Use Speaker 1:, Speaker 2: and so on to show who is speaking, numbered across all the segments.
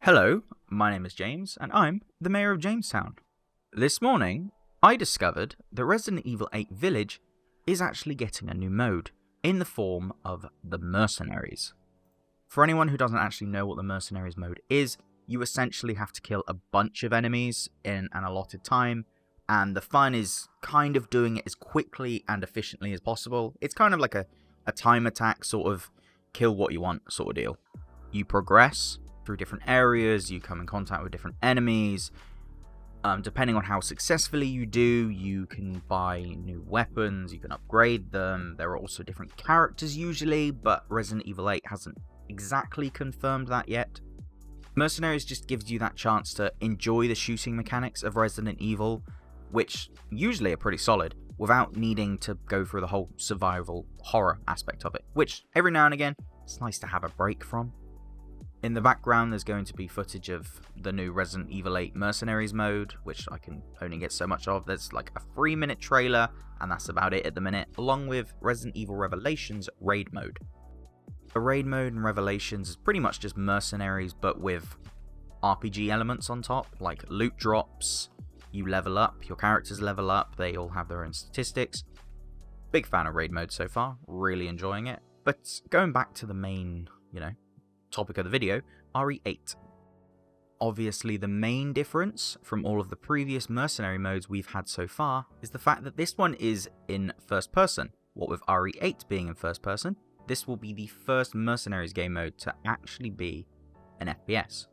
Speaker 1: Hello, my name is James, and I'm the Mayor of Jamestown. This morning, I discovered that Resident Evil 8 Village is actually getting a new mode, in the form of the Mercenaries. For anyone who doesn't actually know what the Mercenaries mode is, you essentially have to kill a bunch of enemies in an allotted time, and the fun is kind of doing it as quickly and efficiently as possible. It's kind of like a time attack sort of kill what you want sort of deal. You progress through different areas, you come in contact with different enemies. Depending on how successfully you do, you can buy new weapons, you can upgrade them. There are also different characters usually, but Resident Evil 8 hasn't exactly confirmed that yet. Mercenaries just gives you that chance to enjoy the shooting mechanics of Resident Evil, which usually are pretty solid, without needing to go through the whole survival horror aspect of it, which every now and again, it's nice to have a break from. In the background, there's going to be footage of the new Resident Evil 8 Mercenaries mode, which I can only get so much of. There's like a 3-minute trailer, and that's about it at the minute, along with Resident Evil Revelations raid mode. The raid mode in Revelations is pretty much just Mercenaries, but with RPG elements on top, like loot drops. You level up, your characters level up, they all have their own statistics. Big fan of raid mode so far, really enjoying it. But going back to the main, topic of the video, RE8. Obviously, the main difference from all of the previous mercenary modes we've had so far is the fact that this one is in first person. What with RE8 being in first person, this will be the first Mercenaries game mode to actually be an FPS.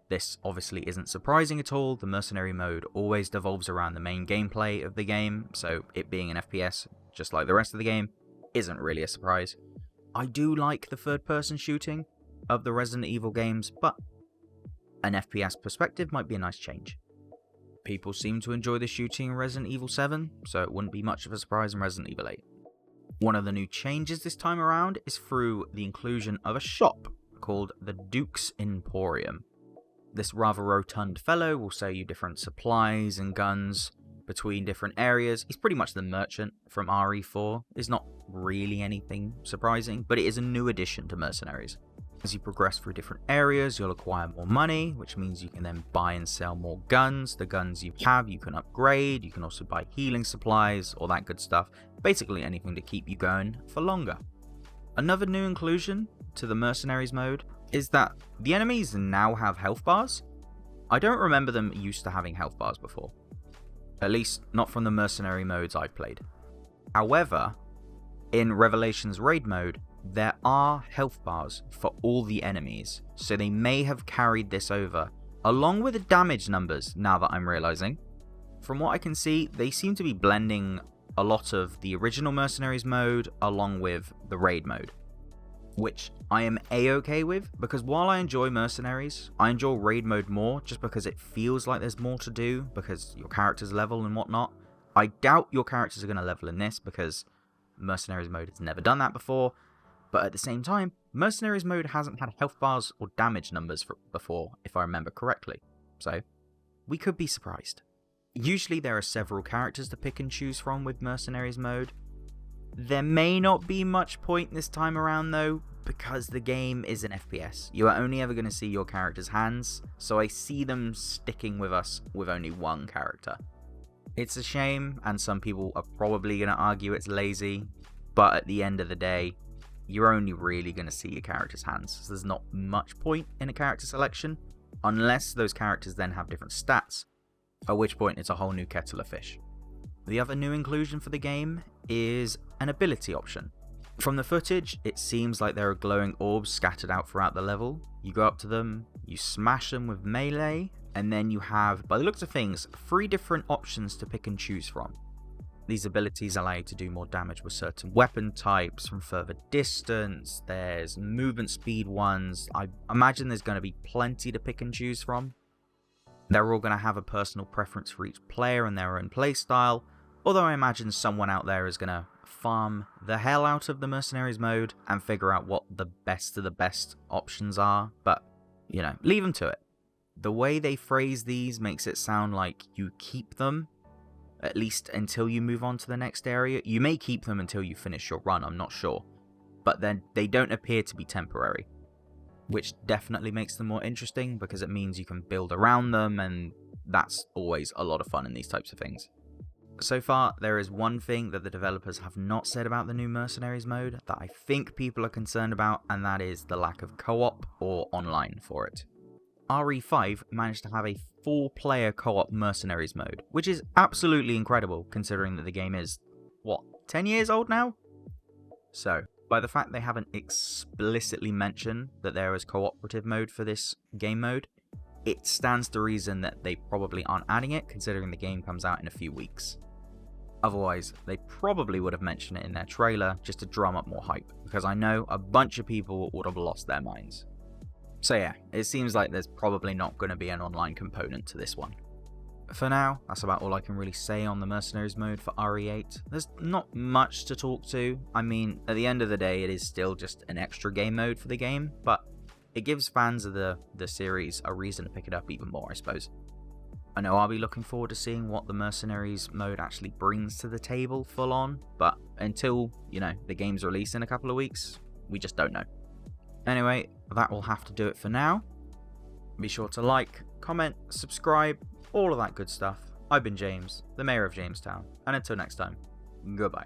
Speaker 1: This obviously isn't surprising at all. The mercenary mode always devolves around the main gameplay of the game, so it being an FPS, just like the rest of the game, isn't really a surprise. I do like the third-person shooting of the Resident Evil games, but an FPS perspective might be a nice change. People seem to enjoy the shooting in Resident Evil 7, so it wouldn't be much of a surprise in Resident Evil 8. One of the new changes this time around is through the inclusion of a shop called the Duke's Emporium. This rather rotund fellow will sell you different supplies and guns between different areas. He's pretty much the merchant from RE4. It's not really anything surprising, but it is a new addition to Mercenaries. As you progress through different areas, you'll acquire more money, which means you can then buy and sell more guns. The guns you have, you can upgrade. You can also buy healing supplies, all that good stuff. Basically anything to keep you going for longer. Another new inclusion to the Mercenaries mode is that the enemies now have health bars. I don't remember them used to having health bars before. At least not from the mercenary modes I've played. However, in Revelations raid mode, there are health bars for all the enemies, so they may have carried this over, along with the damage numbers, now that I'm realizing. From what I can see, they seem to be blending a lot of the original Mercenaries mode along with the raid mode, which I am a-okay with, because while I enjoy Mercenaries, I enjoy raid mode more just because it feels like there's more to do, because your characters level and whatnot. I doubt your characters are going to level in this, because Mercenaries mode has never done that before. But at the same time, Mercenaries mode hasn't had health bars or damage numbers before, if I remember correctly. So, we could be surprised. Usually there are several characters to pick and choose from with Mercenaries mode. There may not be much point this time around though, because the game is an FPS. You are only ever going to see your character's hands, so I see them sticking with us with only one character. It's a shame, and some people are probably going to argue it's lazy, but at the end of the day, you're only really going to see your character's hands, so there's not much point in a character selection, unless those characters then have different stats, at which point it's a whole new kettle of fish. The other new inclusion for the game is an ability option. From the footage, it seems like there are glowing orbs scattered out throughout the level. You go up to them, you smash them with melee, and then you have, by the looks of things, 3 different options to pick and choose from. These abilities allow you to do more damage with certain weapon types from further distance. There's movement speed ones. I imagine there's going to be plenty to pick and choose from. They're all going to have a personal preference for each player and their own playstyle, although I imagine someone out there is going to farm the hell out of the Mercenaries mode and figure out what the best of the best options are, but, leave them to it. The way they phrase these makes it sound like you keep them, at least until you move on to the next area. You may keep them until you finish your run, I'm not sure, but then they don't appear to be temporary. which definitely makes them more interesting because it means you can build around them, and that's always a lot of fun in these types of things. So far, there is one thing that the developers have not said about the new Mercenaries mode that I think people are concerned about, and that is the lack of co-op or online for it. VIII managed to have a 4-player co-op Mercenaries mode, which is absolutely incredible considering that the game is, 10 years old now? So, by the fact they haven't explicitly mentioned that there is cooperative mode for this game mode, it stands to reason that they probably aren't adding it considering the game comes out in a few weeks. Otherwise, they probably would have mentioned it in their trailer just to drum up more hype, because I know a bunch of people would have lost their minds. So yeah, it seems like there's probably not going to be an online component to this one. For now, that's about all I can really say on the Mercenaries mode for RE8. There's not much to talk to. I mean, at the end of the day, it is still just an extra game mode for the game, but it gives fans of the series a reason to pick it up even more, I suppose. I know I'll be looking forward to seeing what the Mercenaries mode actually brings to the table full on, but until, the game's released in a couple of weeks, we just don't know. Anyway, that will have to do it for now. Be sure to like, comment, subscribe, all of that good stuff. I've been James, the Mayor of Jamestown, and until next time, goodbye.